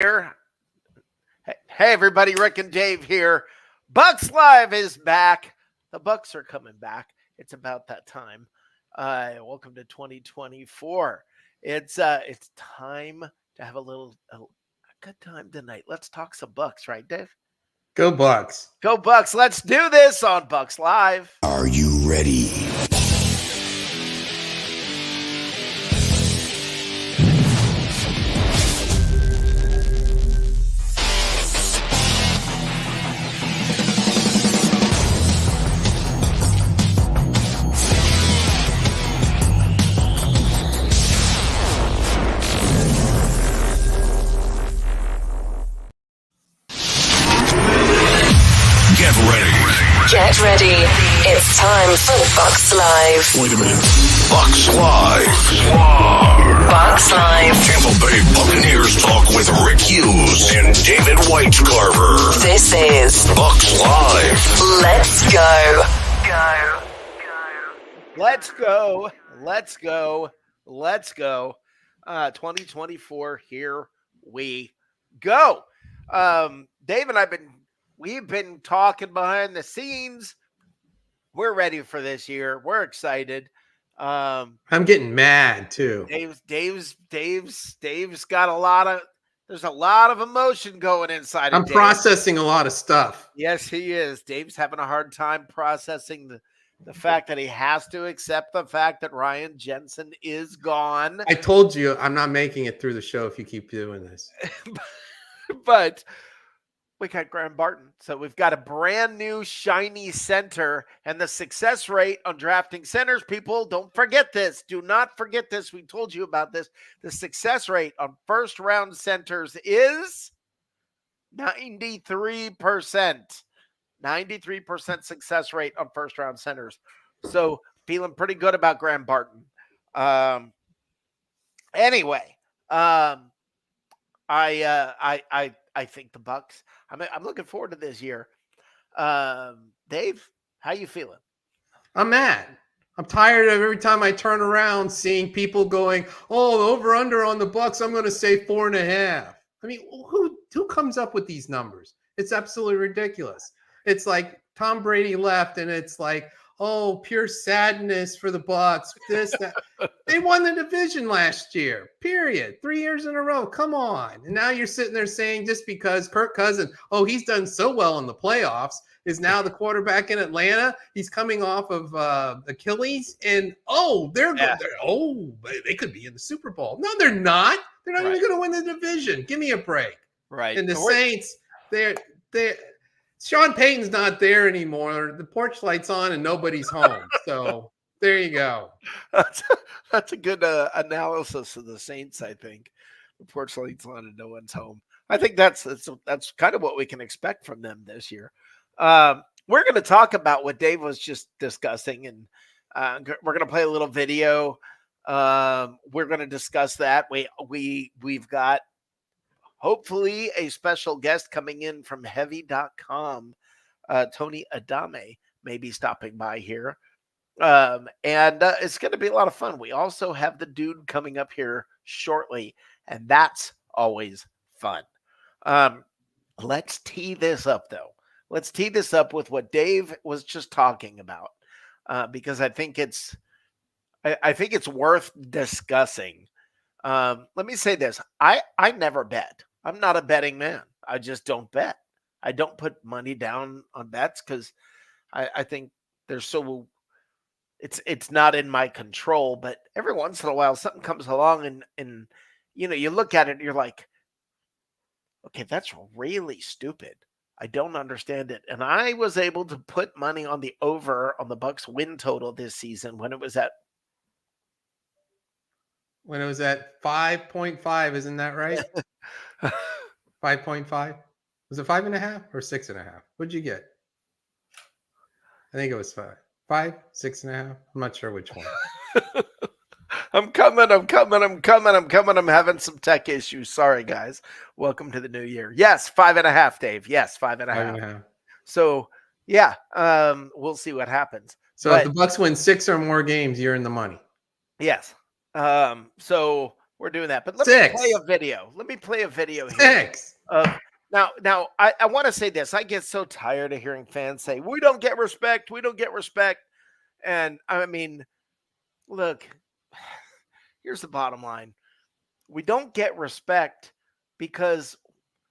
here. Hey, everybody, Rick and Dave here. Bucs Live is back. The Bucs are coming back. It's about that time. Welcome to 2024. It's time to have a good time tonight. Let's talk some Bucs, right, Dave? Go Bucks. Go Bucs. Let's do this on Bucs Live. Are you ready? Get ready. It's time for Bucs Live. Wait a minute. Bucs Live. Bucs Live. Tampa Bay Buccaneers talk with Rick Hughes and David Whitecarver. This is Bucs Live. Let's go. Let's go. 2024, here we go. Dave and we've been talking behind the scenes. We're ready for this year. We're excited. I'm getting mad too. Dave's got there's a lot of emotion going inside. I'm processing a lot of stuff. Yes, he is. Dave's having a hard time processing the fact that he has to accept the fact that Ryan Jensen is gone. I told you I'm not making it through the show if you keep doing this. But we got Graham Barton. So we've got a brand new shiny center, and the success rate on drafting centers, people, don't forget this. Do not forget this. We told you about this. The success rate on first round centers is 93%. 93% success rate on first round centers. So feeling pretty good about Graham Barton. Anyway, I think the Bucs. I'm looking forward to this year. Dave, how you feeling? I'm mad. I'm tired of every time I turn around seeing people going, "Oh, over under on the Bucs. I'm going to say 4.5." I mean, who comes up with these numbers? It's absolutely ridiculous. It's like Tom Brady left, and it's like, oh, pure sadness for the Bucs. This, that. They won the division last year, period. 3 years in a row. Come on. And now you're sitting there saying just because Kirk Cousins, he's done so well in the playoffs, is now the quarterback in Atlanta. He's coming off of Achilles, and they could be in the Super Bowl. No, they're not. They're not even going to win the division. Give me a break. Right. And the Saints, they're Sean Payton's not there anymore. The porch light's on and nobody's home. So there you go. That's a good analysis of the Saints, I think. The porch light's on and no one's home. I think that's kind of what we can expect from them this year. We're going to talk about what Dave was just discussing, and we're going to play a little video. We're going to discuss that. We've got hopefully a special guest coming in from heavy.com. Tony Adame may be stopping by here. And it's going to be a lot of fun. We also have the dude coming up here shortly, and that's always fun. Let's tee this up, though. Let's tee this up with what Dave was just talking about, because I think it's worth discussing. Let me say this. I never bet. I'm not a betting man. I just don't bet. I don't put money down on bets because I think it's not in my control. But every once in a while, something comes along and you look at it and you're like, okay, that's really stupid. I don't understand it. And I was able to put money on the over on the Bucs win total this season when it was at 5.5, isn't that right? 5.5. Was it 5.5 or 6.5? What'd you get? I think it was 5, 6.5. I'm not sure which one. I'm coming. I'm having some tech issues. Sorry, guys. Welcome to the new year. Yes, 5.5, Dave. Yes, 5.5. So, yeah, we'll see what happens. So if the Bucs win 6 or more games, you're in the money. Yes. So We're doing that. But let Six. me play a video. Let me play a video here. 6. Now, I want to say this. I get so tired of hearing fans say, we don't get respect. We don't get respect. And I mean, look, here's the bottom line. We don't get respect because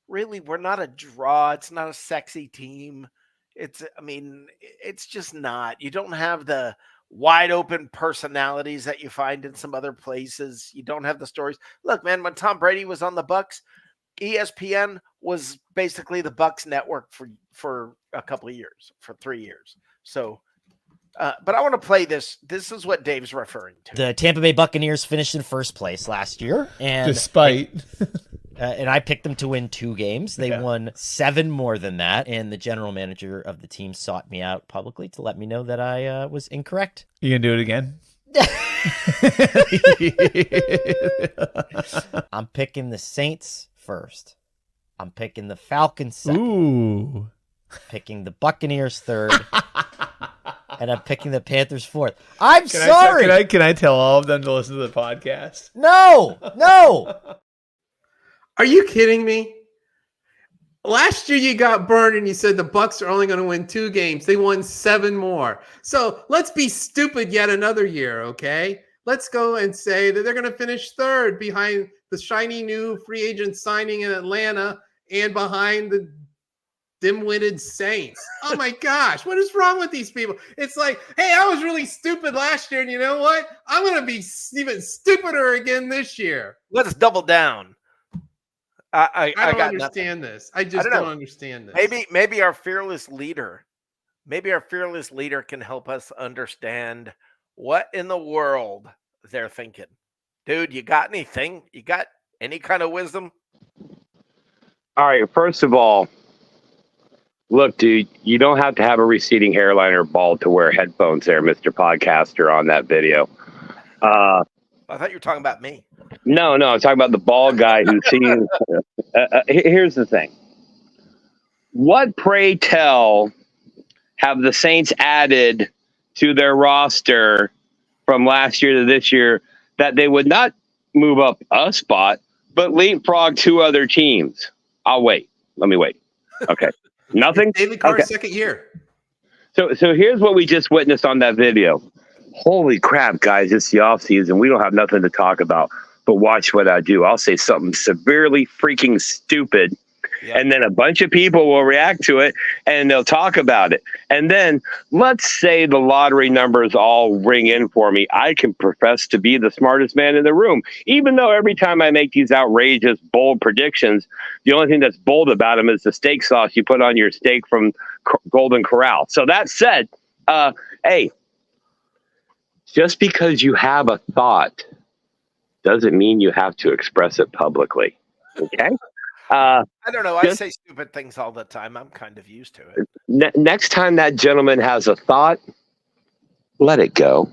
really we're not a draw. It's not a sexy team. It's just not. You don't have the wide open personalities that you find in some other places. You don't have the stories. Look, man, when Tom Brady was on the Bucs, ESPN was basically the Bucs network for a couple of years, for 3 years. So, but I want to play this. This is what Dave's referring to. The Tampa Bay Buccaneers finished in first place last year, and despite. And I picked them to win 2 games. They won 7 more than that, and the general manager of the team sought me out publicly to let me know that I was incorrect. You gonna do it again? I'm picking the Saints first. I'm picking the Falcons second. Ooh. Picking the Buccaneers third. And I'm picking the Panthers fourth. I'm sorry. Can I tell all of them to listen to the podcast? No. Are you kidding me? Last year you got burned and you said the Bucs are only going to win 2 games. They won 7 more. So let's be stupid yet another year, okay? Let's go and say that they're going to finish third behind the shiny new free agent signing in Atlanta and behind the dim-witted Saints. Oh my gosh, what is wrong with these people? It's like, hey, I was really stupid last year, and you know what? I'm going to be even stupider again this year. Let's double down. I don't got understand nothing. this. I just don't understand this. Maybe our fearless leader can help us understand what in the world they're thinking. Dude, you got anything? You got any kind of wisdom? All right, first of all, look, dude, you don't have to have a receding hairline or bald to wear headphones there, Mr. Podcaster, on that video. I thought you were talking about me. No, I'm talking about the bald guy who's seeing. Here's the thing. What, pray tell, have the Saints added to their roster from last year to this year that they would not move up a spot, but leapfrog 2 other teams? I'll wait. Let me wait. Okay. Nothing? David Carr's Okay. second year. So here's what we just witnessed on that video. Holy crap, guys, it's the offseason. We don't have nothing to talk about, but watch what I do. I'll say something severely freaking stupid, and then a bunch of people will react to it, and they'll talk about it. And then let's say the lottery numbers all ring in for me. I can profess to be the smartest man in the room, even though every time I make these outrageous, bold predictions, the only thing that's bold about them is the steak sauce you put on your steak from Golden Corral. So that said, hey, just because you have a thought doesn't mean you have to express it publicly. Okay? I don't know. I say stupid things all the time. I'm kind of used to it. Next time that gentleman has a thought, let it go.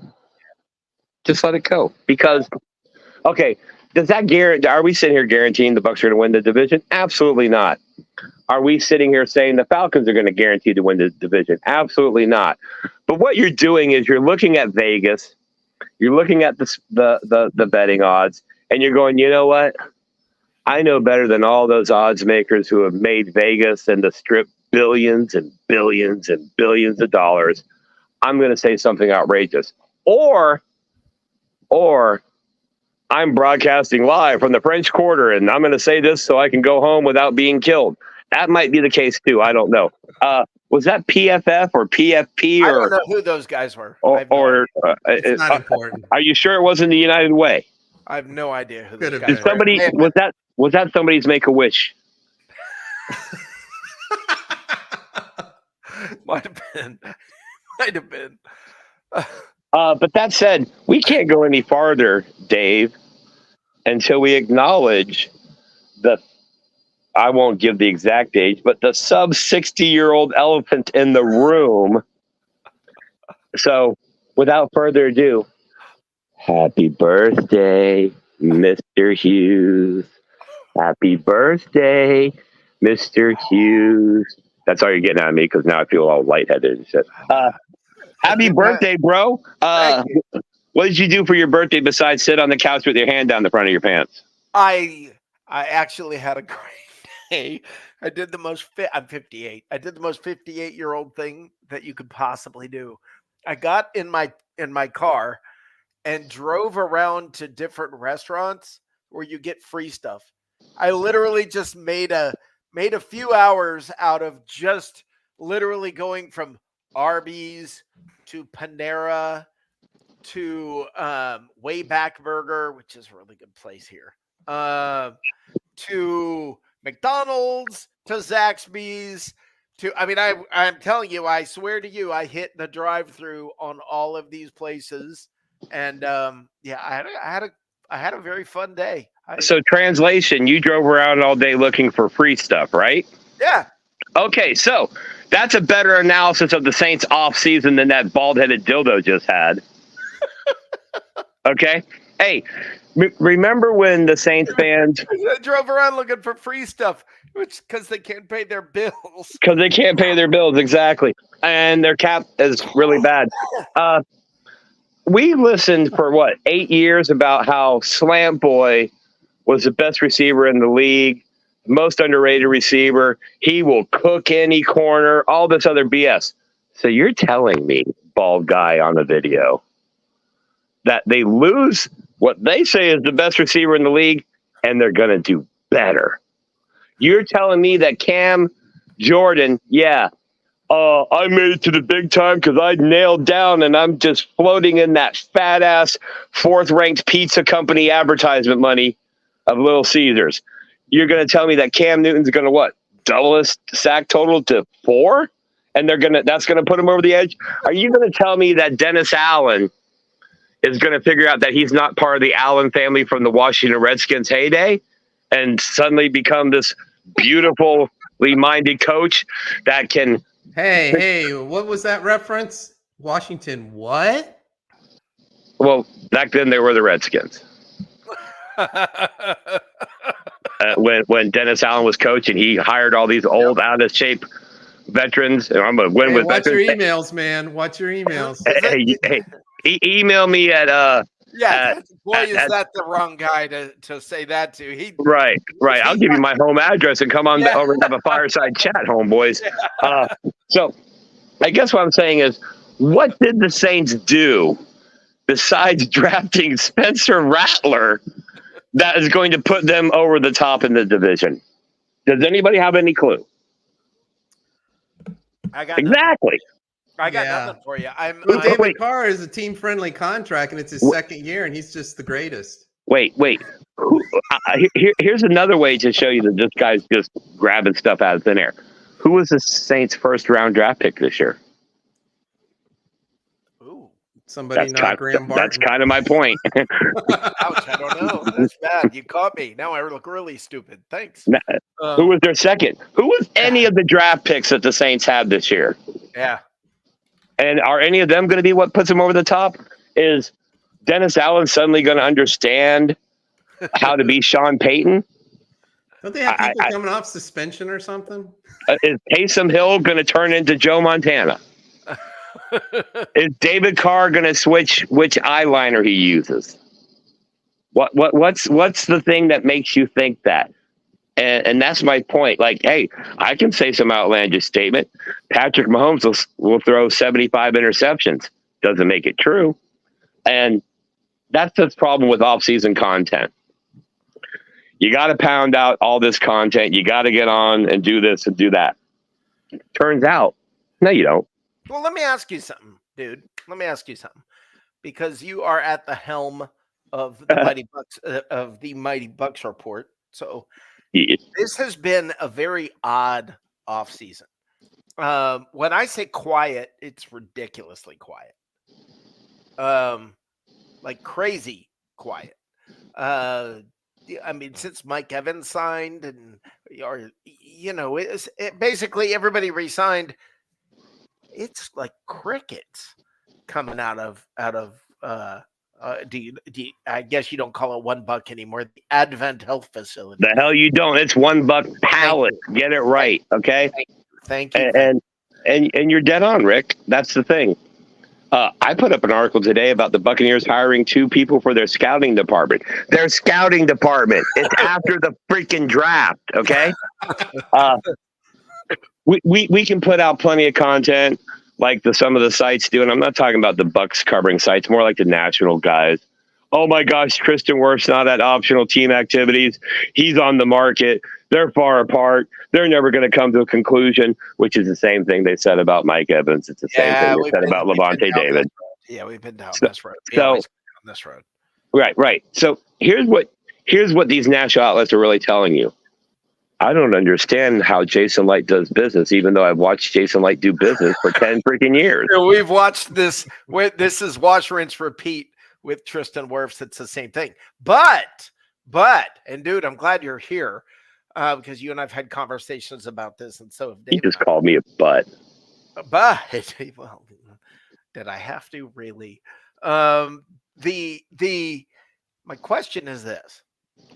Just let it go. Because, okay, does that guarantee? Are we sitting here guaranteeing the Bucs are going to win the division? Absolutely not. Are we sitting here saying the Falcons are going to guarantee to win the division? Absolutely not. But what you're doing is you're looking at Vegas, you're looking at the betting odds, and you're going, you know what? I know better than all those odds makers who have made Vegas and the Strip billions and billions and billions of dollars. I'm going to say something outrageous. Or I'm broadcasting live from the French Quarter, and I'm going to say this so I can go home without being killed. That might be the case, too. I don't know. Was that PFF or PFP? I don't know who those guys were. It's not important. Are you sure it wasn't the United Way? I have no idea who those Could have guys been. were. Was that somebody's Make-A-Wish? Might have been. But that said, we can't go any farther, Dave, until we acknowledge I won't give the exact age, but the sub 60-year-old elephant in the room. So without further ado, happy birthday, Mr. Hughes. Happy birthday, Mr. Hughes. That's all you're getting out of me because now I feel all lightheaded and shit. Happy birthday, bro. What did you do for your birthday besides sit on the couch with your hand down the front of your pants? I actually had a great day. I did the most fit. I'm 58. I did the most 58-year-old thing that you could possibly do. I got in my car and drove around to different restaurants where you get free stuff. I literally just made a few hours out of just literally going from Arby's to Panera to Wayback Burger, which is a really good place here, to McDonald's, to Zaxby's, to I'm telling you, I swear to you, I hit the drive-through on all of these places, and I had a very fun day. So translation, you drove around all day looking for free stuff, right? Yeah. Okay, so that's a better analysis of the Saints off season than that bald-headed dildo just had. Okay? Hey, remember when the Saints fans... I drove around looking for free stuff, which because they can't pay their bills. Because they can't pay their bills, exactly. And their cap is really bad. We listened for, 8 years about how Slant Boy was the best receiver in the league, most underrated receiver. He will cook any corner, all this other BS. So you're telling me, bald guy on the video, that they lose what they say is the best receiver in the league, and they're going to do better. You're telling me that Cam Jordan, I made it to the big time because I nailed down and I'm just floating in that fat-ass fourth-ranked pizza company advertisement money of Little Caesars. You're going to tell me that Cam Newton's going to double his sack total to 4? And that's going to put him over the edge? Are you going to tell me that Dennis Allen is going to figure out that he's not part of the Allen family from the Washington Redskins heyday and suddenly become this beautifully minded coach that can... Hey, what was that reference? Washington what? Well, back then they were the Redskins. When Dennis Allen was coaching, he hired all these old, out of shape veterans. And I'm going to win with watch veterans. Your emails, man. Watch your emails. Hey, email me at is that the wrong guy to say that to? Right. I'll give you my home address and come on over and have a fireside chat, homeboys. So I guess what I'm saying is, what did the Saints do besides drafting Spencer Rattler that is going to put them over the top in the division? Does anybody have any clue? I got exactly. I got nothing for you. David Carr is a team-friendly contract, and it's his second year, and he's just the greatest. Wait. Here's another way to show you that this guy's just grabbing stuff out of thin air. Who was the Saints' first-round draft pick this year? Ooh. Somebody not Graham Barton. That's kind of my point. Ouch, I don't know. That's bad. You caught me. Now I look really stupid. Thanks. Who was their second? Who was any of the draft picks that the Saints had this year? Yeah. And are any of them going to be what puts them over the top? Is Dennis Allen suddenly going to understand how to be Sean Payton? Don't they have people coming off suspension or something? Is Taysom Hill going to turn into Joe Montana? Is David Carr going to switch which eyeliner he uses? What's the thing that makes you think that? And that's my point. Like, hey, I can say some outlandish statement. Patrick Mahomes will throw 75 interceptions. Doesn't make it true. And that's the problem with off-season content. You got to pound out all this content. You got to get on and do this and do that. Turns out, no, you don't. Well, let me ask you something, dude. Let me ask you something. Because you are at the helm of the Mighty Bucs report. So this has been a very odd offseason. When I say quiet, it's ridiculously quiet. Like crazy quiet. Since Mike Evans signed basically everybody re-signed, it's like crickets coming out of I guess you don't call it $1 anymore. The Advent Health Facility. The hell you don't. It's $1 pallet. Get it right, okay? Thank you. And you're dead on, Rick. That's the thing. I put up an article today about the Buccaneers hiring 2 people for their scouting department. Their scouting department. It's after the freaking draft, okay? We can put out plenty of content like some of the sites do, and I'm not talking about the Bucs covering sites, more like the national guys. Oh my gosh, Tristan Wirfs not at optional team activities. He's on the market. They're far apart. They're never going to come to a conclusion, which is the same thing they said about Mike Evans. It's the same thing they said about Levante David. Yeah, we've been down So- this road. so- On this road. Right. So here's what these national outlets are really telling you. I don't understand how Jason Light does business, even though I've watched Jason Light do business for 10 freaking years. So we've watched this. This is wash, rinse, repeat with Tristan Wirfs. It's the same thing. But, and dude, I'm glad you're here because you and I've had conversations about this, and so have He David. just called me a butt. But well, did I have to really? My question is this: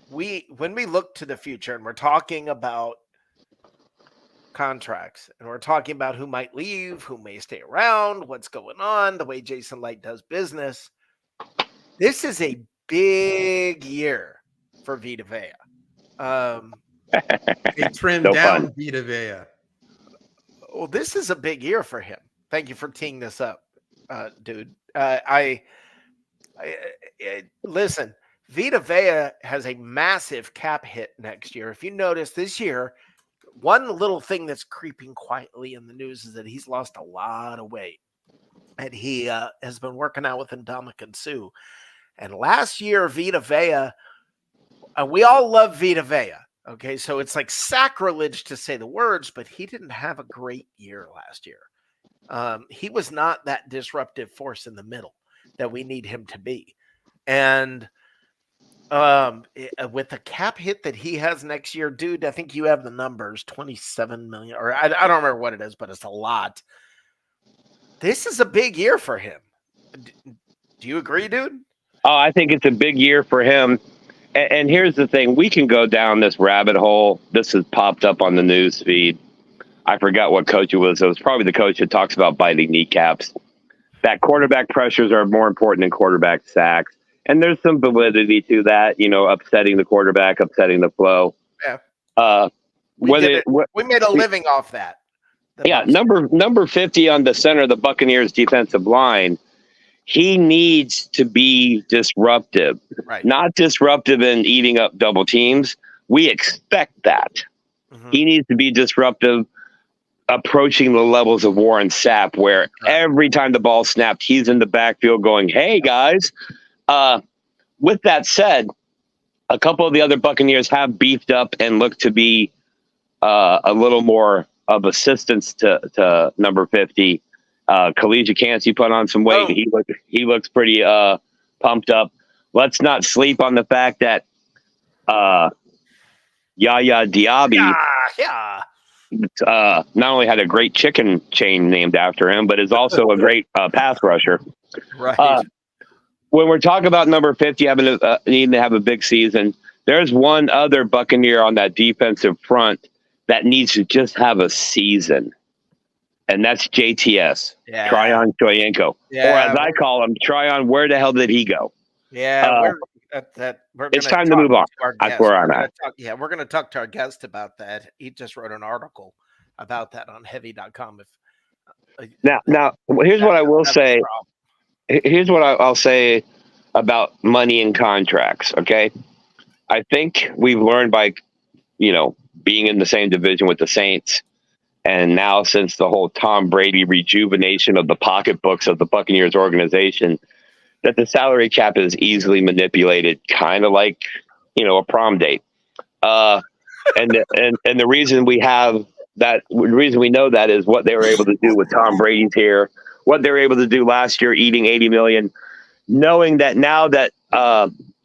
when we look to the future and we're talking about contracts and we're talking about who might leave, who may stay around, what's going on, the way Jason Light does business, this is a big year for Vita Vea. They trimmed No down fun. Vita Vea. Well, this is a big year for him. Thank you for teeing this up, dude. Listen, Vita Vea has a massive cap hit next year. If you notice this year, one little thing that's creeping quietly in the news is that he's lost a lot of weight. And he has been working out with Ndamukong Suh. And last year, Vita Vea, we all love Vita Vea. Okay, so it's like sacrilege to say the words, but he didn't have a great year last year. He was not that disruptive force in the middle that we need him to be. And with the cap hit that he has next year, dude, I think you have the numbers, 27 million, or I don't remember what it is, but it's a lot. This is a big year for him. Do you agree, dude? Oh, I think it's a big year for him. And here's the thing. We can go down this rabbit hole. This has popped up on the news feed. I forgot what coach it was. It was probably the coach that talks about biting kneecaps. That quarterback pressures are more important than quarterback sacks. And there's some validity to that, upsetting the quarterback, upsetting the flow. Yeah. We made a living off that. Yeah, number 50 on the center of the Buccaneers defensive line. He needs to be disruptive, Right. Not disruptive in eating up double teams. We expect that. Mm-hmm. He needs to be disruptive, approaching the levels of Warren Sapp, where every time the ball snapped, he's in the backfield going, "Hey guys." With that said, a couple of the other Buccaneers have beefed up and look to be a little more of assistance to number 50. Khalid Yancey put on some weight. Oh. He looks pretty pumped up. Let's not sleep on the fact that Yaya Diaby not only had a great chicken chain named after him, but is also a great pass rusher. Right. When we're talking about number 50 needing to have a big season, there's one other Buccaneer on that defensive front that needs to just have a season. And that's JTS, Tryon Shoyenko. Yeah. Or as I call him, Tryon, where the hell did he go? Yeah, It's time to move on. That's where I'm at. We're going to talk to our guest about that. He just wrote an article about that on heavy.com. Now, here's what I will say. Here's what I'll say about money and contracts, okay? I think we've learned by, being in the same division with the Saints, and now since the whole Tom Brady rejuvenation of the pocketbooks of the Buccaneers organization, that the salary cap is easily manipulated, kind of like, a prom date. And the reason we have that, the reason we know that is what they were able to do with Tom Brady's here, what they were able to do last year, eating $80 million, knowing that now that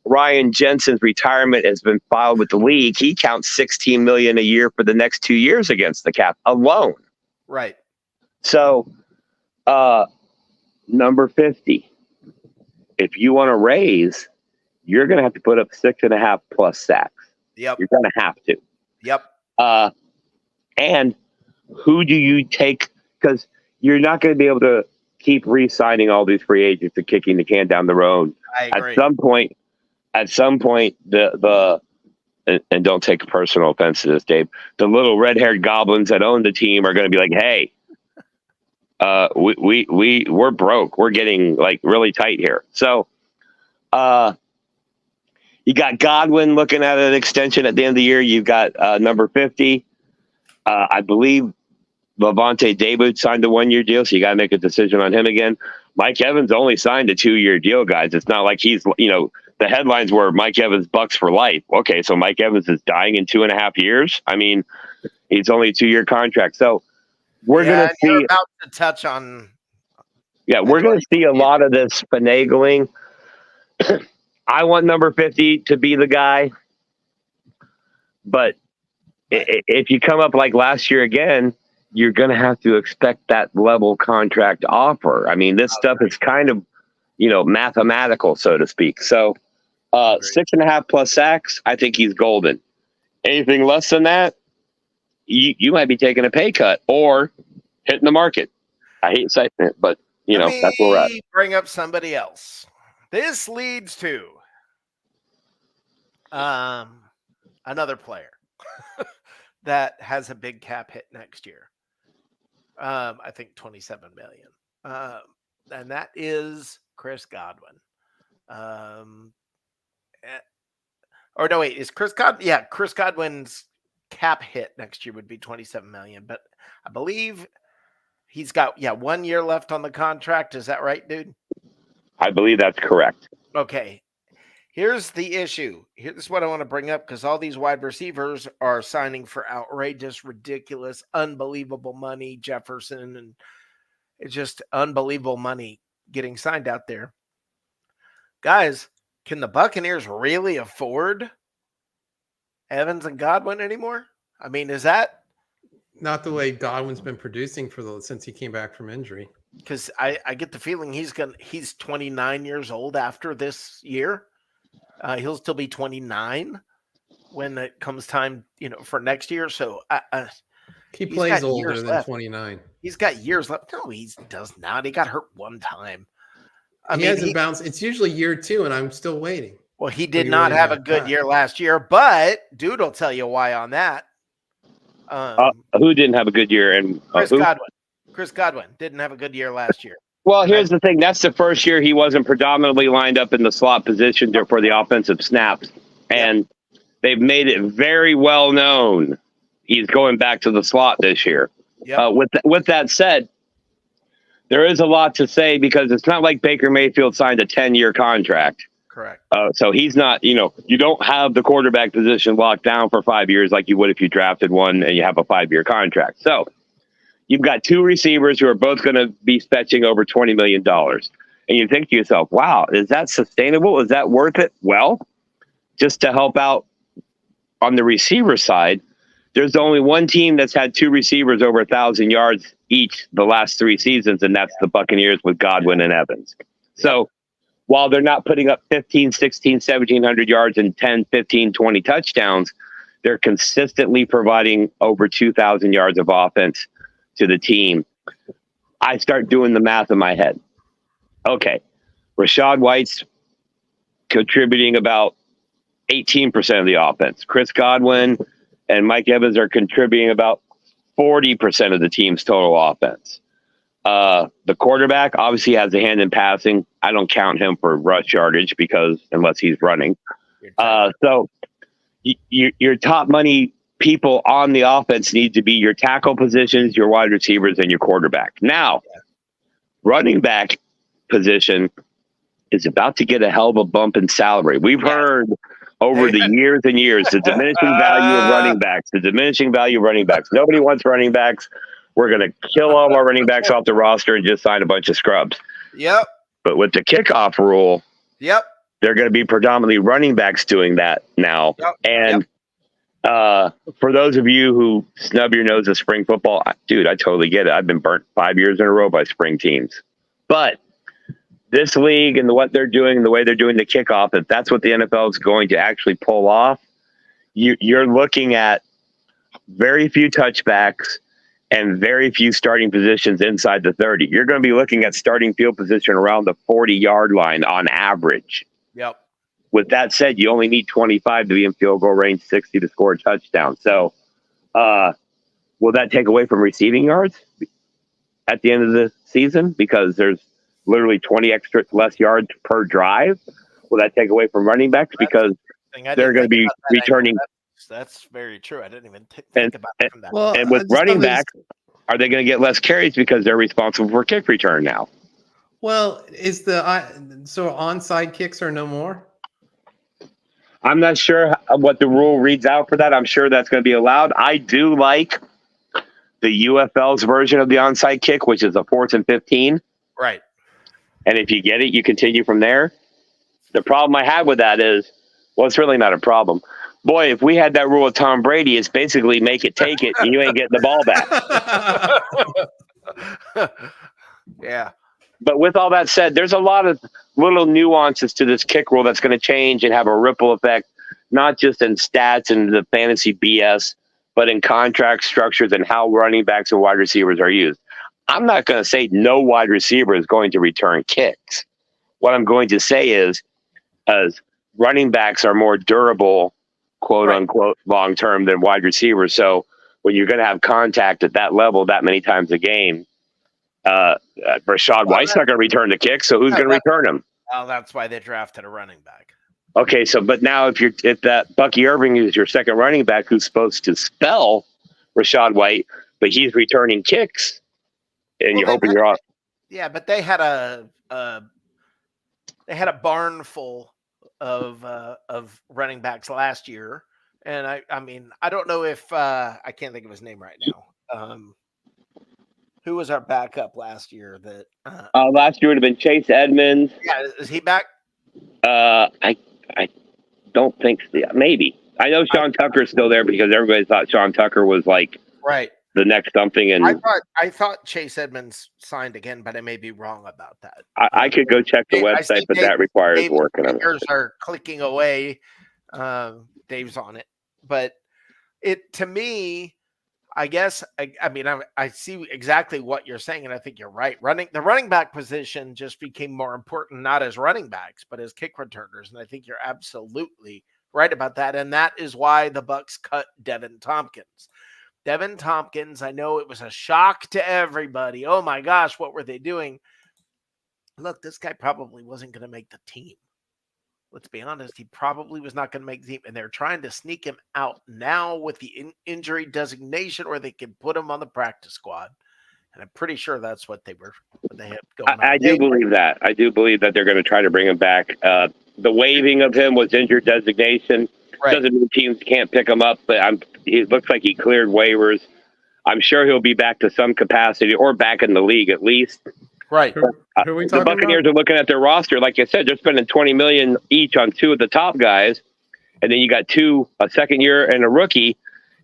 Ryan Jensen's retirement has been filed with the league, he counts $16 million a year for the next 2 years against the cap alone. Right. So, number 50, if you want to raise, you're going to have to put up 6.5 plus sacks. Yep. You're going to have to. Yep. And who do you take? Because you're not going to be able to keep re-signing all these free agents and kicking the can down the road. I agree. At some point, and don't take personal offense to this, Dave, the little red-haired goblins that own the team are going to be like, hey, we're broke. We're getting like really tight here. So, you got Godwin looking at an extension at the end of the year. You've got number 50. I believe Lavonte David signed a 1-year deal, so you got to make a decision on him again. Mike Evans only signed a 2-year deal, guys. It's not like he's, the headlines were Mike Evans Bucs for life. Okay, so Mike Evans is dying in 2.5 years. I mean, he's only a 2-year contract. So we're going to see about to touch on. Yeah, we're going to see a lot of this finagling. I want number 50 to be the guy, but if you come up like last year again, you're going to have to expect that level contract offer. I mean, this stuff is kind of, mathematical, so to speak. So 6.5 plus sacks, I think he's golden. Anything less than that, you might be taking a pay cut or hitting the market. I hate saying it, but that's where we're at. Bring up somebody else. This leads to another player that has a big cap hit next year. I think $27 million. And that is Chris Godwin. Or no, wait, is Chris Godwin? Yeah, Chris Godwin's cap hit next year would be $27 million, but I believe he's got 1 year left on the contract. Is that right, dude? I believe that's correct. Okay. Here's the issue. Here's what I want to bring up, because all these wide receivers are signing for outrageous, ridiculous, unbelievable money. Jefferson, and it's just unbelievable money getting signed out there. Guys, can the Buccaneers really afford Evans and Godwin anymore? I mean, is that not the way Godwin's been producing since he came back from injury? Because I get the feeling he's 29 years old after this year. He'll still be 29 when it comes time, for next year. So he plays older than 29. He's got years left. No, he does not. He got hurt one time. He hasn't bounced. It's usually year 2, and I'm still waiting. Well, he did not have a good year last year, but dude will tell you why on that. Who didn't have a good year? And Godwin. Chris Godwin didn't have a good year last year. Well, here's the thing. That's the first year he wasn't predominantly lined up in the slot position for the offensive snaps. And they've made it very well known he's going back to the slot this year. Yep. With that said, there is a lot to say, because it's not like Baker Mayfield signed a 10-year contract. Correct. So he's not, you don't have the quarterback position locked down for 5 years like you would if you drafted one and you have a 5-year contract. So you've got 2 receivers who are both going to be fetching over $20 million. And you think to yourself, wow, is that sustainable? Is that worth it? Well, just to help out on the receiver side, there's only one team that's had 2 receivers over 1,000 yards each the last 3 seasons, and that's the Buccaneers with Godwin and Evans. So while they're not putting up 15, 16, 1,700 yards and 10, 15, 20 touchdowns, they're consistently providing over 2,000 yards of offense to the team. I start doing the math in my head. Okay, Rachaad White's contributing about 18% of the offense. Chris Godwin and Mike Evans are contributing about 40% of the team's total offense. The quarterback obviously has a hand in passing. I don't count him for rush yardage unless he's running. So your top money people on the offense need to be your tackle positions, your wide receivers, and your quarterback. Now, running back position is about to get a hell of a bump in salary. We've heard over the years and years the diminishing value of running backs. Nobody wants running backs. We're going to kill all our running backs off the roster and just sign a bunch of scrubs. Yep. But with the kickoff rule, they're going to be predominantly running backs doing that now. Yep. And for those of you who snub your nose at spring football, dude, I totally get it. I've been burnt 5 years in a row by spring teams. But this league and what they're doing, the way they're doing the kickoff, if that's what the NFL is going to actually pull off, you're looking at very few touchbacks and very few starting positions inside the 30. You're going to be looking at starting field position around the 40-yard line on average. Yep. With that said, you only need 25 to be in field goal range, 60 to score a touchdown. So will that take away from receiving yards at the end of the season because there's literally 20 extra less yards per drive? Will that take away from running backs because they're going to be returning? That's very true. I didn't even think about it from that. Well, And with this running stuff is- backs, are they going to get less carries because they're responsible for kick return now? Well, is so onside kicks are no more? I'm not sure what the rule reads out for that. I'm sure that's going to be allowed. I do like the UFL's version of the onside kick, which is a 4th and 15. Right. And if you get it, you continue from there. The problem I had with that is, well, it's really not a problem. Boy, if we had that rule with Tom Brady, it's basically make it, take it, and you ain't getting the ball back. Yeah. But with all that said, there's a lot of little nuances to this kick rule that's going to change and have a ripple effect, not just in stats and the fantasy BS, but in contract structures and how running backs and wide receivers are used. I'm not going to say no wide receiver is going to return kicks. What I'm going to say is, as running backs are more durable, quote unquote, long term than wide receivers. So when you're going to have contact at that level that many times a game, Rashad White's not going to return the kick. So who's going to return him? Well, that's why they drafted a running back. Okay, so but now if that Bucky Irving is your second running back who's supposed to spell Rashad White, but he's returning kicks, and you're hoping you're on. Yeah, but they had a barn full of running backs last year, and I mean I don't know if I can't think of his name right now. Who was our backup last year? That last year would have been Chase Edmonds. Yeah, is he back? I don't think so. Maybe. I know Sean Tucker's still there because everybody thought Sean Tucker was like the next something. And I thought Chase Edmonds signed again, but I may be wrong about that. I could go check the website, but that requires work. Fingers are clicking away. Dave's on it, but to me, I guess I mean I see exactly what you're saying, and I think you're right. The running back position just became more important, not as running backs, but as kick returners, and I think you're absolutely right about that. And that is why the Bucs cut Devin Tompkins. Devin Tompkins, I know it was a shock to everybody. Oh my gosh, what were they doing? Look, this guy probably wasn't going to make the team. Let's be honest, he probably was not going to make the team, and they're trying to sneak him out now with the injury designation, or they can put him on the practice squad. And I'm pretty sure that's what they had going on. I do believe that. I do believe that they're going to try to bring him back. The waiving of him was injured designation. Doesn't mean teams can't pick him up, but it looks like he cleared waivers. I'm sure he'll be back to some capacity or back in the league at least. Right. Who are we talking The Buccaneers about? are looking at their roster. Like I said, they're spending $20 million each on two of the top guys. And then you got a second year and a rookie.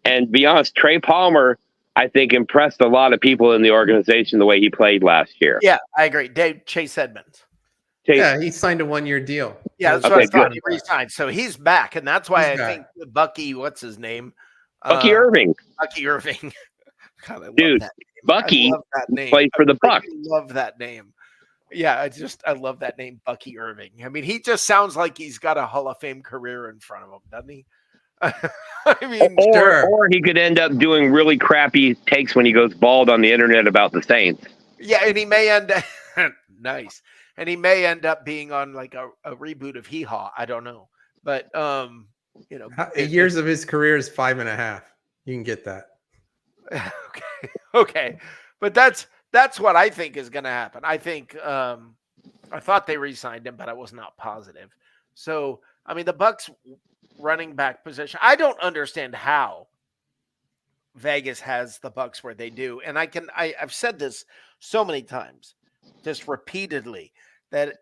And to be honest, Trey Palmer, I think, impressed a lot of people in the organization the way he played last year. Yeah, I agree. Chase Edmonds. Yeah, he signed a 1-year deal. Yeah, that's what I thought. He re-signed. So he's back, and that's why I think Bucky, what's his name? Bucky Irving. Bucky Irving. God, I love Dude, that name. Bucky that name. plays for the Bucs. I love that name. Yeah, I love that name, Bucky Irving. I mean, he just sounds like he's got a Hall of Fame career in front of him, doesn't he? I mean, or he could end up doing really crappy takes when he goes bald on the internet about the Saints. Yeah, and he may end up nice. And he may end up being on like a reboot of Hee Haw. I don't know. But years of his career is 5.5. You can get that. Okay. But that's what I think is going to happen. I think I thought they re-signed him, but I was not positive. So, I mean, the Bucs running back position, I don't understand how Vegas has the Bucs where they do. And I've said this so many times, just repeatedly, that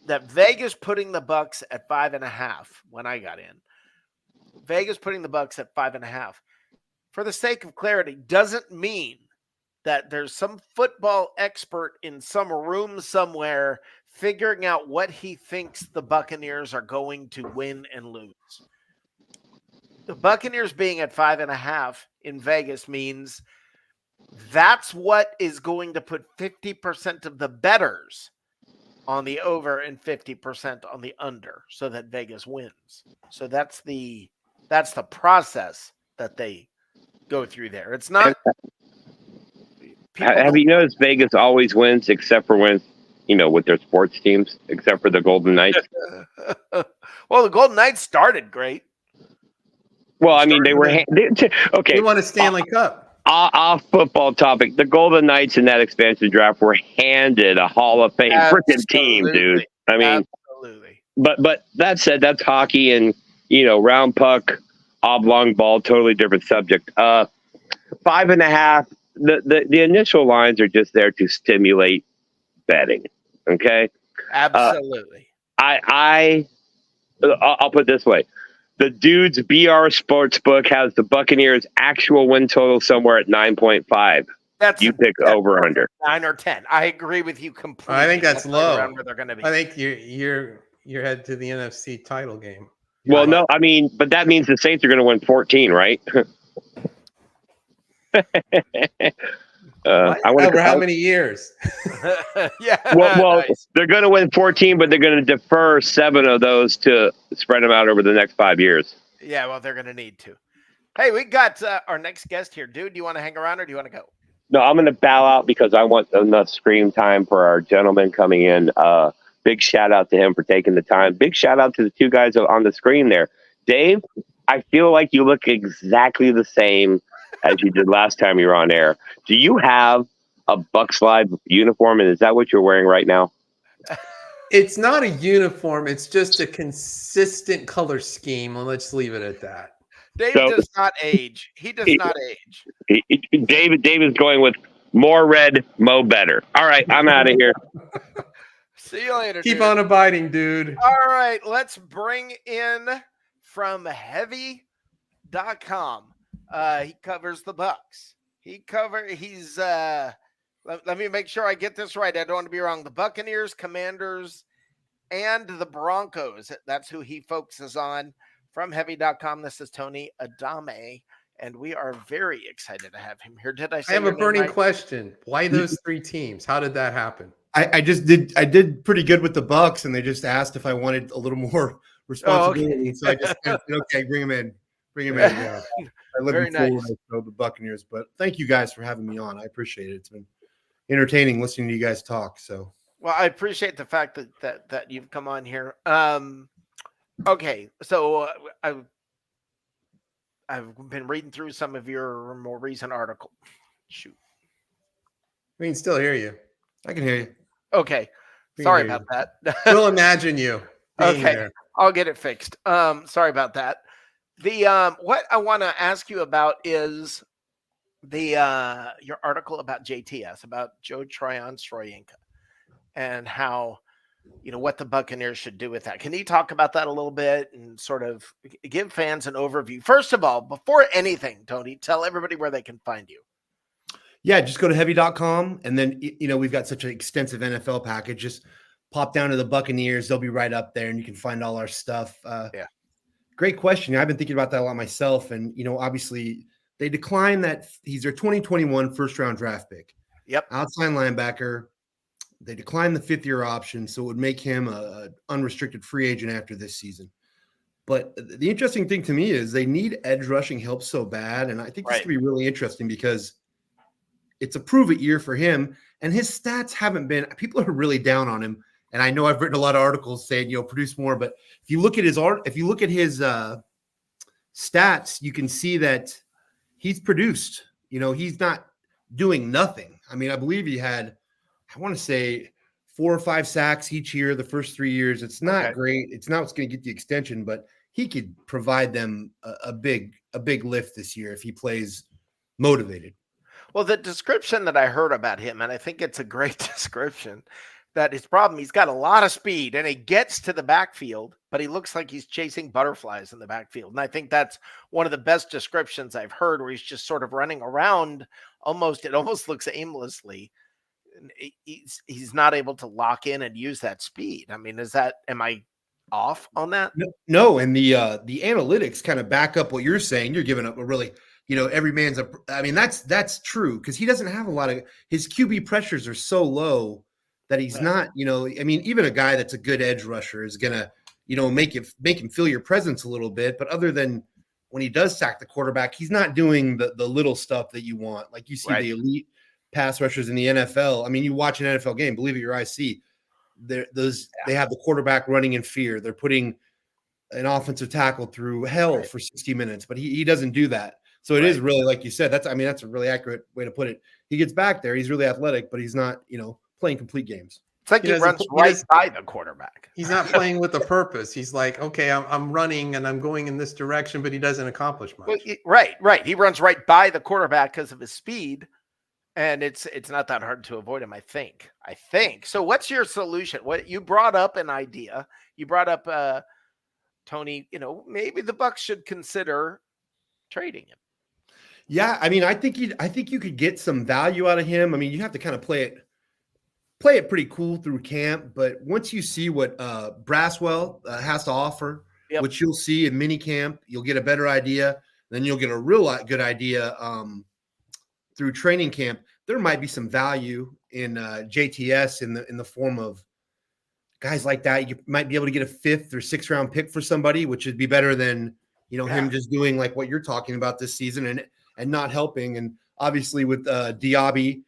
Vegas putting the Bucs at 5.5 when I got in. Vegas putting the Bucs at 5.5, for the sake of clarity, doesn't mean that there's some football expert in some room somewhere figuring out what he thinks the Buccaneers are going to win and lose. The Buccaneers being at 5.5 in Vegas means That's what is going to put 50% of the bettors on the over and 50% on the under so that Vegas wins. So that's the process that they go through there. It's not Have you noticed Vegas always wins except for when, with their sports teams, except for the Golden Knights? Well, the Golden Knights started great. Well, I mean, they were okay. They won a Stanley Cup. Off football topic, the Golden Knights in that expansion draft were handed a Hall of Fame freaking team, dude. I mean, absolutely. But that said, that's hockey, and round puck, oblong ball, totally different subject. 5.5. The initial lines are just there to stimulate betting. Okay. Absolutely. I'll put it this way. The dude's BR Sportsbook has the Buccaneers actual win total somewhere at 9.5. You pick over under 9 or 10. I agree with you completely. I think that's low. Around where they're going to be. I think you're headed to the NFC title game. Well, no, I mean, but that means the Saints are going to win 14, right? Over how many years? Yeah. Well, nice. They're going to win 14, but they're going to defer 7 of those to spread them out over the next 5 years. Yeah, well, they're going to need to. Hey, we got our next guest here. Dude, do you want to hang around or do you want to go? No, I'm going to bow out because I want enough screen time for our gentleman coming in. Big shout out to him for taking the time. Big shout out to the 2 guys on the screen there. Dave, I feel like you look exactly the same as you did last time you were on air. Do you have a Bucs Live uniform, and is that what you're wearing right now? It's not a uniform. It's just a consistent color scheme. Well, let's leave it at that. Dave does not age. He does not age. Dave is going with more red, mo better. All right, I'm out of here. See you later. Keep dude. on abiding, dude. All right, let's bring in from heavy.com. He covers the Bucs. Let me make sure I get this right. I don't want to be wrong. The Buccaneers, Commanders, and the Broncos. That's who he focuses on. From heavy.com, this is Tony Adame, and we are very excited to have him here. Did I say I have a burning right? question. Why those 3 teams? How did that happen? I did pretty good with the Bucs, and they just asked if I wanted a little more responsibility. okay. So I just said, okay, bring him in. Yeah. I live in Florida, so the Buccaneers. But thank you guys for having me on. I appreciate it. It's been entertaining listening to you guys talk. So well, I appreciate the fact that you've come on here. Okay, so I've been reading through some of your more recent article. Shoot, We can still hear you. I can hear you. okay, sorry about that. We'll imagine you being Okay, there. I'll get it fixed. Sorry about that. The what I want to ask you about is the your article about JTS, about Joe Tryon Stroyenka, and how what the Buccaneers should do with that. Can you talk about that a little bit and sort of give fans an overview? First of all, before anything, Tony, tell everybody where they can find you. Yeah, just go to heavy.com. And then, we've got such an extensive NFL package. Just pop down to the Buccaneers. They'll be right up there and you can find all our stuff. Yeah. Great question. I've been thinking about that a lot myself. And, obviously they declined that he's their 2021 first round draft pick. Yep. Outside linebacker. They declined the 5th-year option, so it would make him an unrestricted free agent after this season. But the interesting thing to me is they need edge rushing help so bad, and I think this could be really interesting because it's a prove-it year for him, and his stats haven't been – people are really down on him, and I know I've written a lot of articles saying, produce more, but if you look at his stats, you can see that he's produced. He's not doing nothing. I mean, I believe he had – I want to say 4 or 5 sacks each year, the first 3 years. It's not great. It's not what's going to get the extension, but he could provide them a big lift this year if he plays motivated. Well, the description that I heard about him, and I think it's a great description, that his problem, he's got a lot of speed and he gets to the backfield, but he looks like he's chasing butterflies in the backfield. And I think that's one of the best descriptions I've heard, where he's just sort of running around it almost looks aimlessly. He's not able to lock in and use that speed. I mean, am I off on that? No, and the analytics kind of back up what you're saying. You're giving up a really, every man's a. I mean, that's true because he doesn't have a lot of his QB pressures are so low that he's not. I mean, even a guy that's a good edge rusher is gonna, make him feel your presence a little bit. But other than when he does sack the quarterback, he's not doing the little stuff that you want. Like you see the elite pass rushers in the NFL. I mean, you watch an NFL game, believe it, your eyes see. They have the quarterback running in fear. They're putting an offensive tackle through hell for 60 minutes, but he doesn't do that. So it is really, like you said, that's a really accurate way to put it. He gets back there. He's really athletic, but he's not, playing complete games. It's like he runs right by the quarterback. He's not playing with a purpose. He's like, okay, I'm running and I'm going in this direction, but he doesn't accomplish much. Well, right. He runs right by the quarterback because of his speed, and it's not that hard to avoid him. I think. So, what's your solution? What you brought up an idea. You brought up Tony. Maybe the Bucs should consider trading him. Yeah, I mean, I think you could get some value out of him. I mean, you have to kind of play it pretty cool through camp, but once you see what Braswell has to offer, which you'll see in mini camp, you'll get a better idea. Then you'll get a real good idea through training camp. There might be some value in JTS in the form of guys like that. You might be able to get a 5th or 6th round pick for somebody, which would be better than him just doing like what you're talking about this season and not helping. And obviously with Diaby,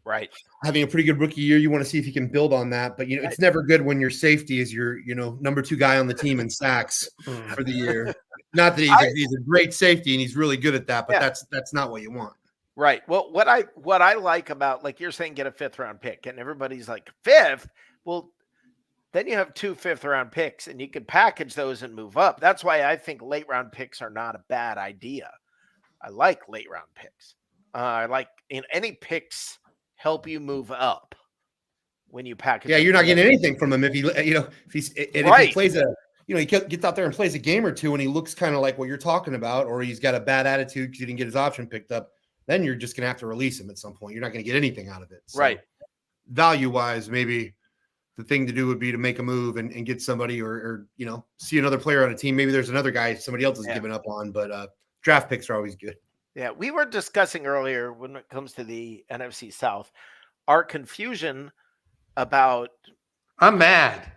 right, having a pretty good rookie year, you want to see if you can build on that. But it's never good when your safety is your number 2 guy on the team in sacks for the year. Not that he's a great safety and he's really good at that, but that's not what you want. Right. Well, what I like about, like you're saying, get a 5th round pick, and everybody's like 5th. Well, then you have 2 5th round picks, and you can package those and move up. That's why I think late round picks are not a bad idea. I like late round picks. I like any picks help you move up when you package. Yeah, you're not getting anything from him if he plays he gets out there and plays a game or two and he looks kind of like what you're talking about, or he's got a bad attitude because he didn't get his option picked up. Then you're just gonna have to release him at some point. You're not gonna get anything out of it. So, right. Value wise, maybe the thing to do would be to make a move and get somebody or see another player on a team. Maybe there's another guy somebody else is giving up on, but draft picks are always good. Yeah, we were discussing earlier when it comes to the NFC South, our confusion about I'm mad.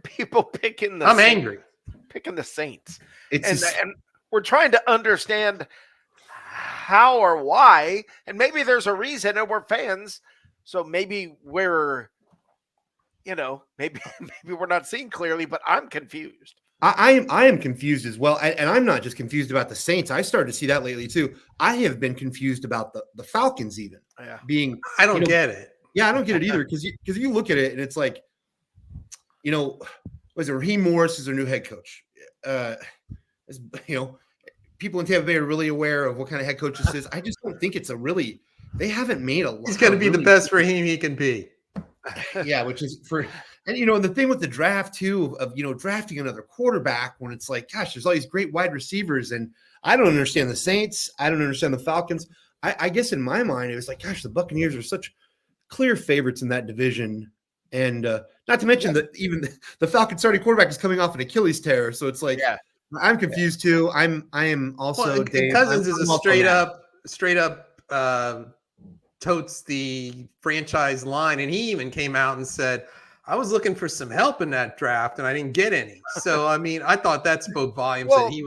People picking the I'm angry. Picking the Saints. And we're trying to understand how or why, and maybe there's a reason, and we're fans, so maybe we're maybe we're not seeing clearly, but I'm confused. I am confused as well, and I'm not just confused about the Saints. I started to see that lately too. I have been confused about the Falcons even being. I don't get it. Yeah, I don't get it either because you look at it and it's like, was it Raheem Morris is their new head coach? People in Tampa Bay are really aware of what kind of head coach this is. I just don't think it's they haven't made a lot. He's going to be the best Raheem he can be. Yeah, which is and the thing with the draft too of drafting another quarterback when it's like, gosh, there's all these great wide receivers, and I don't understand the Saints. I don't understand the Falcons. I guess in my mind it was like, gosh, the Buccaneers are such clear favorites in that division, and not to mention that even the Falcons starting quarterback is coming off an Achilles tear, so it's like I'm confused too. I am also Dave, Cousins is a straight up totes the franchise line, and he even came out and said, I was looking for some help in that draft and I didn't get any. So I mean, I thought that spoke volumes that he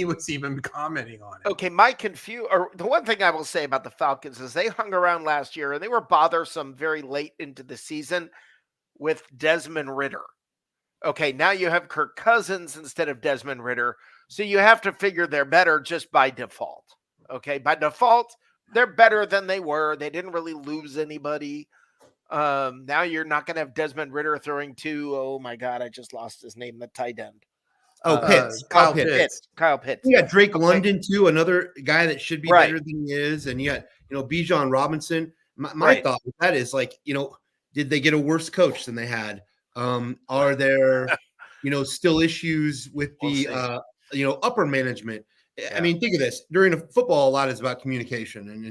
was even commenting on it. Okay, the one thing I will say about the Falcons is they hung around last year and they were bothersome very late into the season with Desmond Ridder. Okay, now you have Kirk Cousins instead of Desmond Ridder, so you have to figure they're better just by default. Okay, by default, they're better than they were. They didn't really lose anybody. Now you're not going to have Desmond Ridder throwing to, oh my God, I just lost his name, the tight end. Pitts. Kyle Pitts. You got Drake London too, another guy that should be better than he is. And you got, Bijan Robinson. My thought with that is like, did they get a worse coach than they had? Are there, still issues with the, upper management? Yeah. I mean, think of this. During a football, a lot is about communication and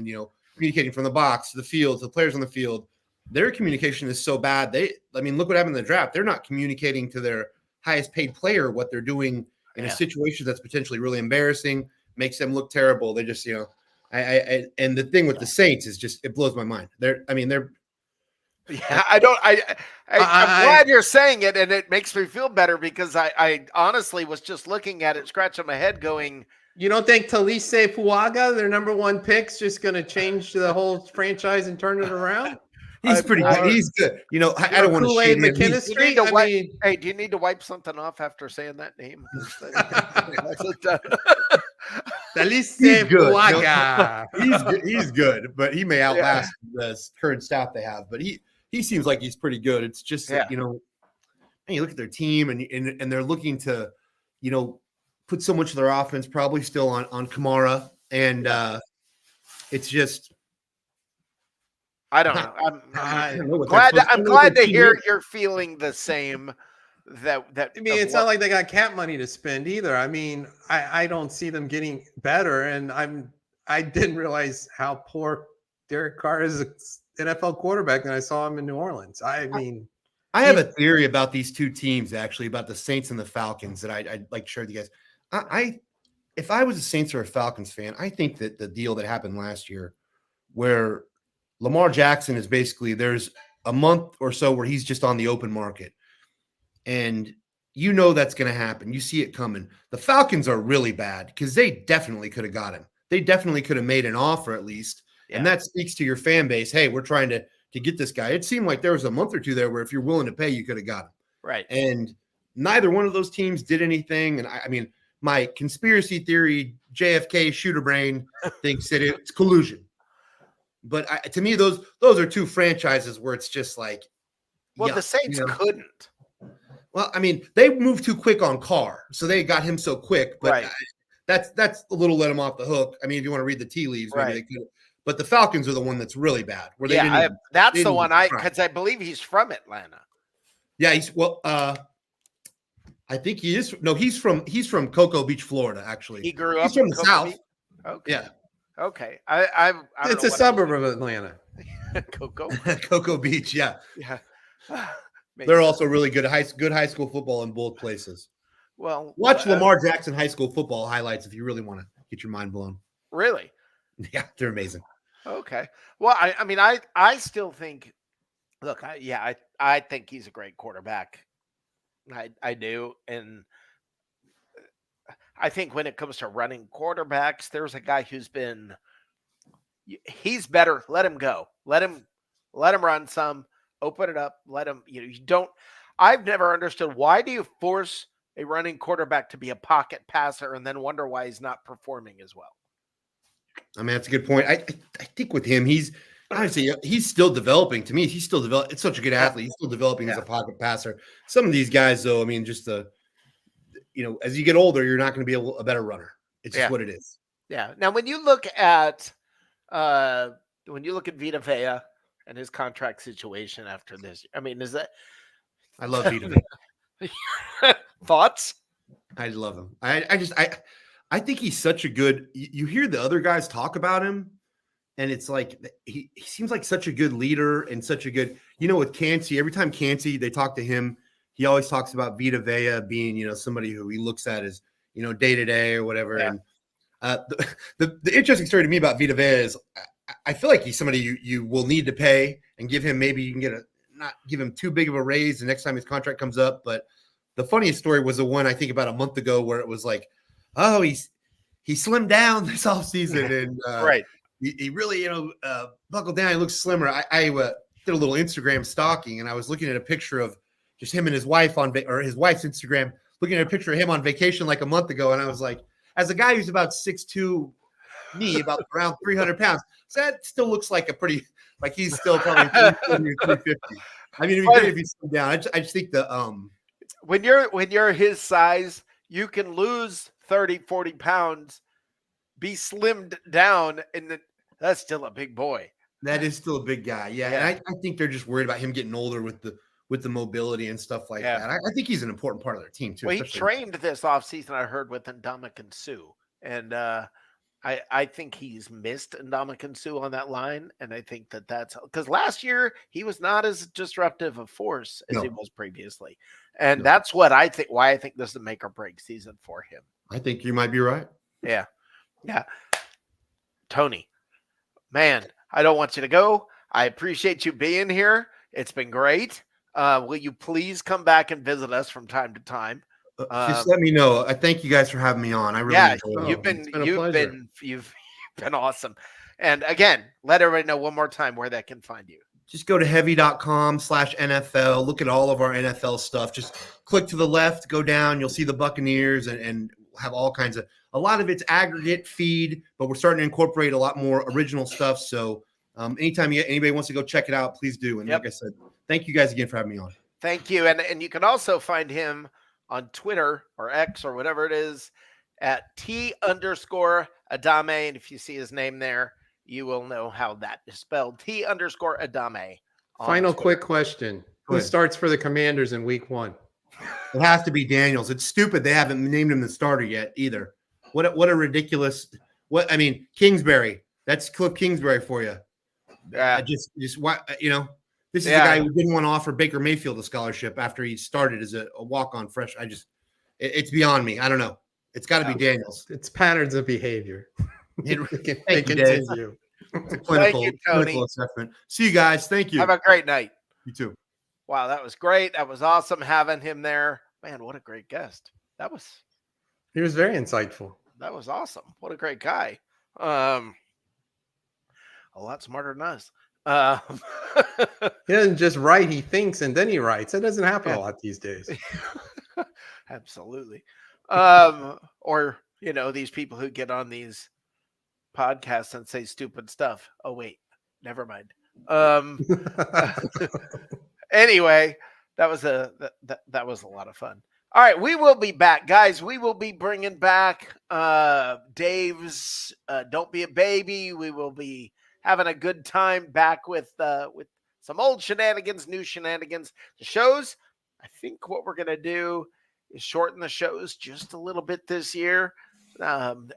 communicating from the box to the field, to the players on the field. Their communication is so bad. Look what happened in the draft. They're not communicating to their highest paid player what they're doing in a situation that's potentially really embarrassing, makes them look terrible. They just, I and the thing with the Saints is just, it blows my mind. They're Yeah, I'm glad you're saying it, and it makes me feel better because I honestly was just looking at it, scratching my head, going, You don't think Talise Fuaga, their number 1 pick's just going to change the whole franchise and turn it around? he's pretty good. He's good. I don't want to Kool-Aid shade him. McKinstry? Hey, do you need to wipe something off after saying that name? Talise He's good. Fuaga. He's good, but he may outlast the current staff they have. But he seems like he's pretty good. It's just that, you look at their team and they're looking to, put so much of their offense probably still on Kamara, and it's just. I don't know. I'm glad to hear you're feeling the same. It's not like they got cap money to spend either. I don't see them getting better, and I didn't realize how poor Derek Carr is an NFL quarterback when I saw him in New Orleans. I have a theory about these two teams, actually, about the Saints and the Falcons that I'd like to share with you guys. If I was a Saints or a Falcons fan, I think that the deal that happened last year, where Lamar Jackson is basically, there's a month or so where he's just on the open market, and that's going to happen. You see it coming. The Falcons are really bad because they definitely could have got him. They definitely could have made an offer at least, and that speaks to your fan base. Hey, we're trying to get this guy. It seemed like there was a month or two there where if you're willing to pay, you could have got him. Right. And neither one of those teams did anything. And my conspiracy theory, JFK shooter brain thinks that it's collusion. But to me, those are two franchises where it's just like, the Saints couldn't. Well, they moved too quick on Carr, so they got him so quick. But that's a little let him off the hook. If you want to read the tea leaves, maybe they could. But the Falcons are the one that's really bad. Where they that's the one because I believe he's from Atlanta. Yeah, I think he is. No, he's from Cocoa Beach, Florida. Actually, he grew up. He's from the South. Beach? Okay. Yeah. Okay. I it's a suburb of Atlanta. Cocoa Beach. Yeah. Yeah. They're also really good high school football in both places. Well, watch Lamar Jackson high school football highlights if you really want to get your mind blown. Really? Yeah, they're amazing. Okay. Well, I still think. Look, I think he's a great quarterback. I do, and I think when it comes to running quarterbacks, there's a guy who's been. He's better. Let him go. Let him run some. Open it up. Let him. You don't. I've never understood, why do you force a running quarterback to be a pocket passer and then wonder why he's not performing as well? That's a good point. I think with him, he's still developing. To me, he's still developing. It's such a good athlete. He's still developing as a pocket passer. Some of these guys, though, just as you get older, you're not going to be a better runner. It's just what it is. Yeah. Now, when you look at Vita Vea and his contract situation after this, is that? I love Vita Vea. Thoughts? I love him. I think he's such a good. You hear the other guys talk about him, and it's like he seems like such a good leader and such a good. With Cansey, every time they talk to him, he always talks about Vita Vea being somebody who he looks at as day to day or whatever. Yeah. And the interesting story to me about Vita Vea is I feel like he's somebody you will need to pay and give him, maybe you can not give him too big of a raise the next time his contract comes up. But the funniest story was the one I think about a month ago where it was like, oh, he slimmed down this offseason and he really buckled down. He looks slimmer. I did a little Instagram stalking, and I was looking at a picture of just him and his wife or his wife's Instagram, looking at a picture of him on vacation like a month ago, and I was like, as a guy who's about 6'2", me about around 300 pounds, so that still looks like he's still probably 340 or 350. If he's slimmed down, I just think when you're his size, you can lose 30, 40 pounds, be slimmed down, and that's still a big boy. That is still a big guy. Yeah. And I think they're just worried about him getting older with the mobility and stuff like that. I think he's an important part of their team too. Well, he trained this offseason, I heard, with Ndamukong Suh. And I think he's missed Ndamukong Suh on that line, and I think that's because last year he was not as disruptive a force as he was previously, and that's what I think. Why I think this is a make or break season for him. I think you might be right. Yeah. Tony, man, I don't want you to go. I appreciate you being here. It's been great. Will you please come back and visit us from time to time? Just let me know. I thank you guys for having me on. I really enjoyed it. You've been awesome. And again, let everybody know one more time where they can find you. Just go to heavy.com/NFL. Look at all of our NFL stuff. Just click to the left, go down. You'll see the Buccaneers and have all kinds of, a lot of it's aggregate feed, but we're starting to incorporate a lot more original stuff. So anytime anybody wants to go check it out, please do. And like I said, thank you guys again for having me on. Thank you. And you can also find him on Twitter or X or whatever it is at T_Adame. And if you see his name there, you will know how that is spelled. T_Adame. Final quick question. Who starts for the Commanders in week 1? It has to be Daniels. It's stupid. They haven't named him the starter yet either. What a ridiculous, Kingsbury. That's Cliff Kingsbury for you. Just why, this is the guy who didn't want to offer Baker Mayfield a scholarship after he started as a walk-on fresh. It's beyond me. I don't know. It's got to be Daniels. It's patterns of behavior. They continue. It's a clinical assessment. See you guys. Thank you. Have a great night. You too. Wow, that was great. That was awesome having him there. Man, what a great guest. He was very insightful. That was awesome. What a great guy. A lot smarter than us. He doesn't just write, he thinks and then he writes. That doesn't happen a lot these days. Absolutely. Or, these people who get on these podcasts and say stupid stuff. Oh, wait, never mind. Anyway, that was a lot of fun. All right, we will be back, guys. We will be bringing back Dave's Don't Be a Baby. We will be having a good time back with some old shenanigans, new shenanigans. The shows, I think what we're going to do is shorten the shows just a little bit this year.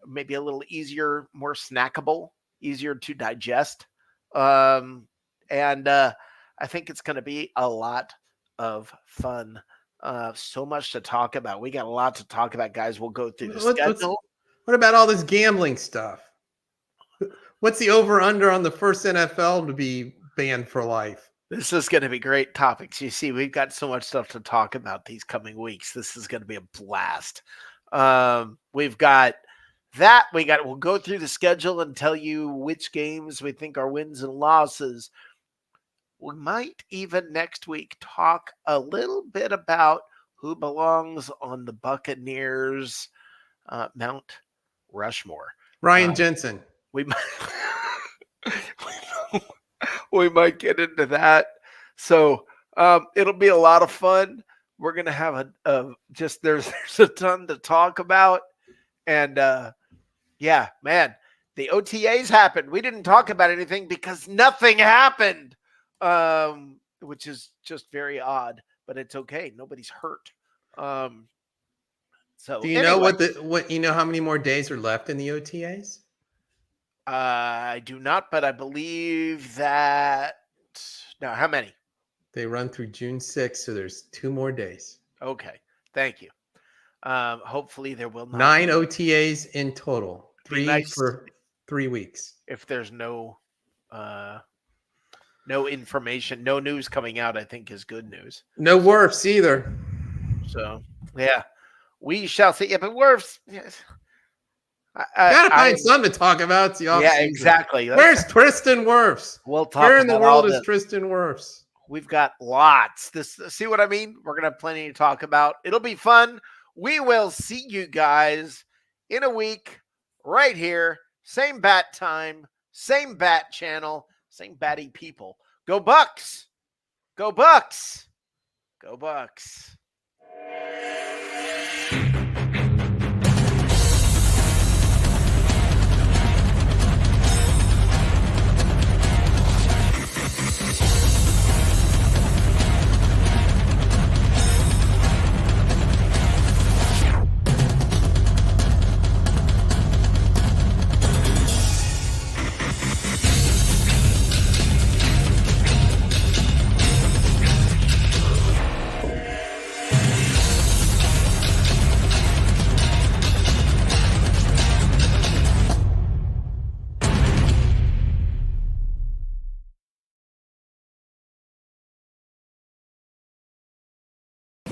Maybe a little easier, more snackable, easier to digest. And I think it's going to be a lot of fun. So much to talk about. We got a lot to talk about, guys. We'll go through the schedule. What about all this gambling stuff? What's the over-under on the first NFL to be banned for life? This is going to be great topics. You see, we've got so much stuff to talk about these coming weeks. This is going to be a blast. We've got that. We'll go through the schedule and tell you which games we think are wins and losses. We might even next week talk a little bit about who belongs on the Buccaneers Mount Rushmore. Ryan Jensen. We might get into that. So it'll be a lot of fun. We're gonna have there's a ton to talk about, and man, the OTAs happened. We didn't talk about anything because nothing happened. Which is just very odd, but it's okay. Nobody's hurt. So do you know what you know how many more days are left in the OTAs? I do not, but I believe that how many? They run through June 6th, so there's 2 more days. Okay. Thank you. Hopefully there will not 9 OTAs in total. 3 for 3 weeks. If there's no information, no news coming out, I think is good news. No Werfs either. So, yeah, we shall see. Yeah, but Werfs, gotta find something to talk about. Yeah, exactly. Where's Tristan Wirfs? We'll talk. Where in the world is Tristan Wirfs? We've got lots. See what I mean? We're gonna have plenty to talk about. It'll be fun. We will see you guys in a week, right here. Same bat time, same bat channel. Same batty people. Go Bucs! Go Bucs! Go Bucs!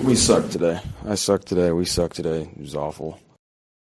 We sucked today. I sucked today. We sucked today. It was awful.